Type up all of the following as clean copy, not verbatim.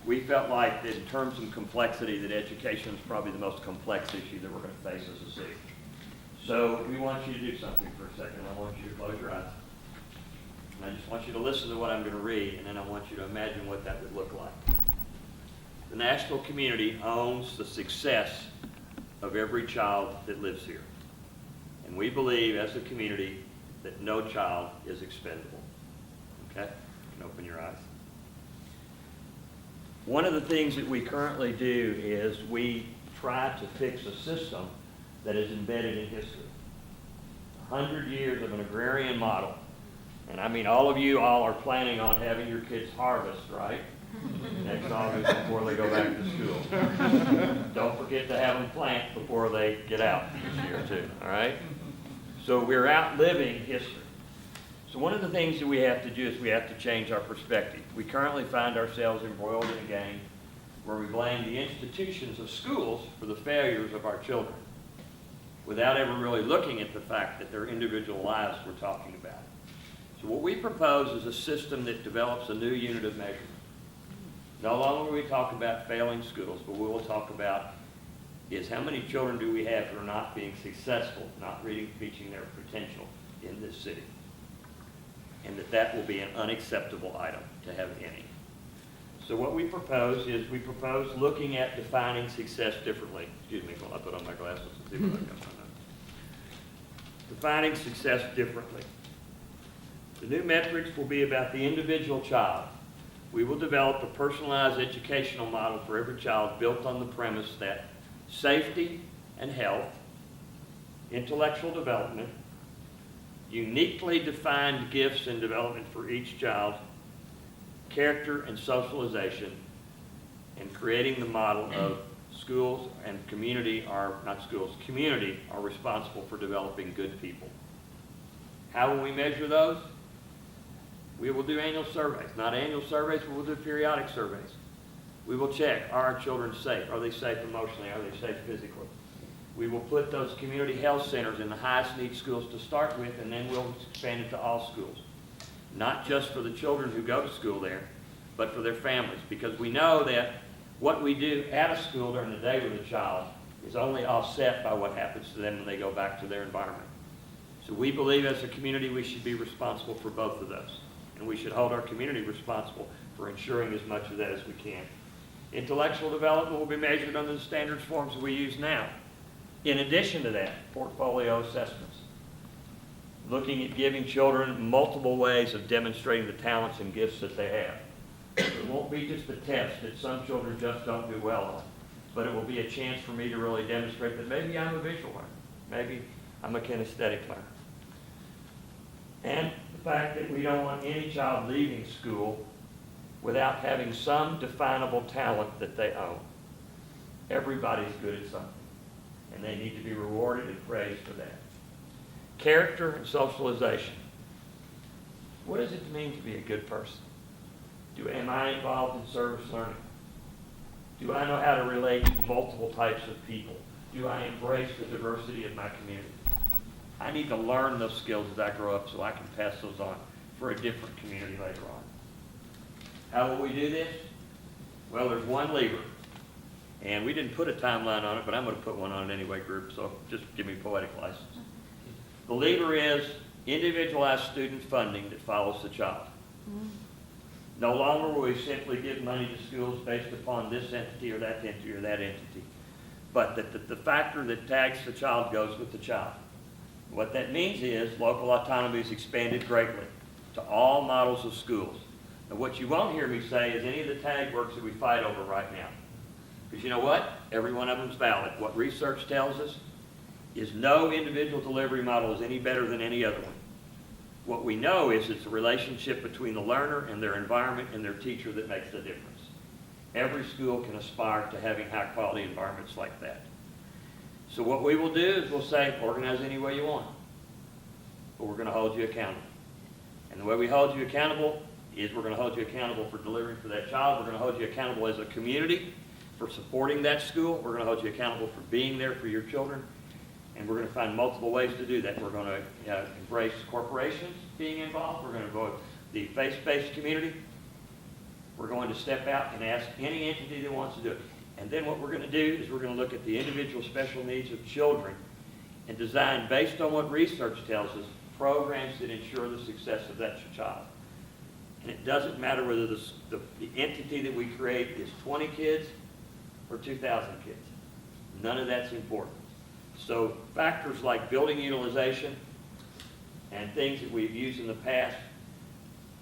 We felt like that in terms of complexity, that education is probably the most complex issue that we're going to face as a city. So we want you to do something for a second. I want you to close your eyes. And I just want you to listen to what I'm going to read, and then I want you to imagine what that would look like. The national community owns the success of every child that lives here. And we believe as a community that no child is expendable. Okay? You can open your eyes. One of the things that we currently do is we try to fix a system that is embedded in history. 100 years of an agrarian model. And I mean, all of you all are planning on having your kids harvest, right? Next August before they go back to school. Don't forget to have them plant before they get out this year too, all right? So we're outliving history. So one of the things that we have to do is we have to change our perspective. We currently find ourselves embroiled in a game where we blame the institutions of schools for the failures of our children without ever really looking at the fact that their individual lives we're talking about. So what we propose is a system that develops a new unit of measurement. No longer will we talk about failing schools, but we will talk about is how many children do we have who are not being successful, not reaching their potential in this city. And that will be an unacceptable item to have any. So what we propose is we propose looking at defining success differently. Excuse me, while I put on my glasses and see what I got on. Defining success differently. The new metrics will be about the individual child. We will develop a personalized educational model for every child built on the premise that safety and health, intellectual development, uniquely defined gifts and development for each child, character and socialization, and creating the model of schools and community are, not schools, community are responsible for developing good people. How will we measure those? We will do annual surveys. Not annual surveys, but we'll do periodic surveys. We will check, are our children safe? Are they safe emotionally? Are they safe physically? We will put those community health centers in the highest need schools to start with, and then we'll expand it to all schools. Not just for the children who go to school there, but for their families. Because we know that what we do at a school during the day with a child is only offset by what happens to them when they go back to their environment. So we believe as a community we should be responsible for both of those. And we should hold our community responsible for ensuring as much of that as we can. Intellectual development will be measured under the standards forms that we use now. In addition to that, portfolio assessments. Looking at giving children multiple ways of demonstrating the talents and gifts that they have. It won't be just a test that some children just don't do well on, but it will be a chance for me to really demonstrate that maybe I'm a visual learner, maybe I'm a kinesthetic learner. And the fact that we don't want any child leaving school without having some definable talent that they own. Everybody's good at something, and they need to be rewarded and praised for that. Character and socialization. What does it mean to be a good person? Am I involved in service learning? Do I know how to relate to multiple types of people? Do I embrace the diversity of my community? I need to learn those skills as I grow up so I can pass those on for a different community later on. How will we do this? Well, there's one lever. And we didn't put a timeline on it, but I'm going to put one on it anyway, group, so just give me poetic license. The lever is individualized student funding that follows the child. No longer will we simply give money to schools based upon this entity or that entity or that entity, but that the factor that tags the child goes with the child. What that means is local autonomy is expanded greatly to all models of schools. Now, what you won't hear me say is any of the tag works that we fight over right now. Because you know what? Every one of them is valid. What research tells us is no individual delivery model is any better than any other one. What we know is it's the relationship between the learner and their environment and their teacher that makes the difference. Every school can aspire to having high-quality environments like that. So what we will do is we'll say, organize any way you want, but we're going to hold you accountable. And the way we hold you accountable is we're going to hold you accountable for delivering for that child. We're going to hold you accountable as a community for supporting that school. We're going to hold you accountable for being there for your children. And we're going to find multiple ways to do that. We're going to embrace corporations being involved. We're going to go the faith-based community. We're going to step out and ask any entity that wants to do it. And then what we're going to do is we're going to look at the individual special needs of children and design, based on what research tells us, programs that ensure the success of that child. And it doesn't matter whether the entity that we create is 20 kids or 2,000 kids. None of that's important. So factors like building utilization and things that we've used in the past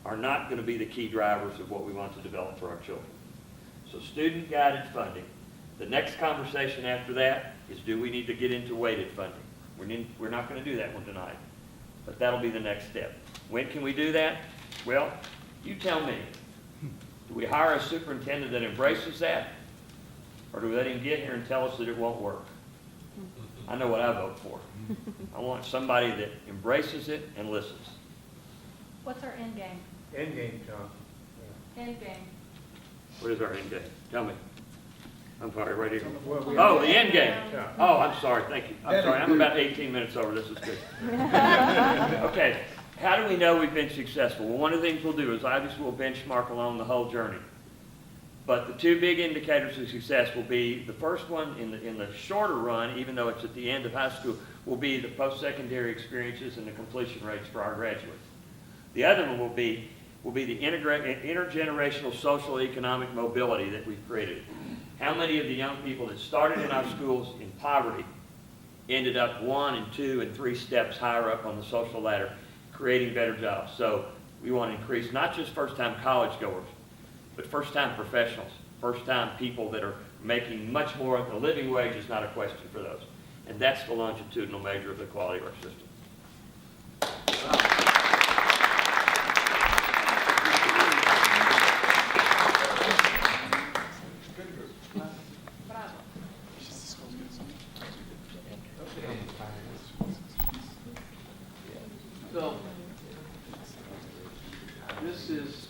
are not going to be the key drivers of what we want to develop for our children. So student-guided funding. The next conversation after that is, do we need to get into weighted funding? We're not going to do that one tonight, but that'll be the next step. When can we do that? Well, you tell me. Do we hire a superintendent that embraces that? Or do we let him get here and tell us that it won't work? I know what I vote for. I want somebody that embraces it and listens. What's our end game? End game, John. End game. What is our end game? Tell me. I'm sorry, right here. Well, we- Oh, the end game. Yeah. Oh, I'm sorry, thank you. I'm sorry, I'm about 18 minutes over, this is good. Okay, how do we know we've been successful? Well, one of the things we'll do is obviously we'll benchmark along the whole journey. But the two big indicators of success will be, the first one in the shorter run, even though it's at the end of high school, will be the post-secondary experiences and the completion rates for our graduates. The other one will be the intergenerational social economic mobility that we've created. How many of the young people that started in our schools in poverty ended up 1 and 2 and 3 steps higher up on the social ladder, creating better jobs? So we want to increase not just first-time college goers, but first-time professionals, first-time people that are making much more. The living wage is not a question for those. And that's the longitudinal measure of the quality of our system. So, this is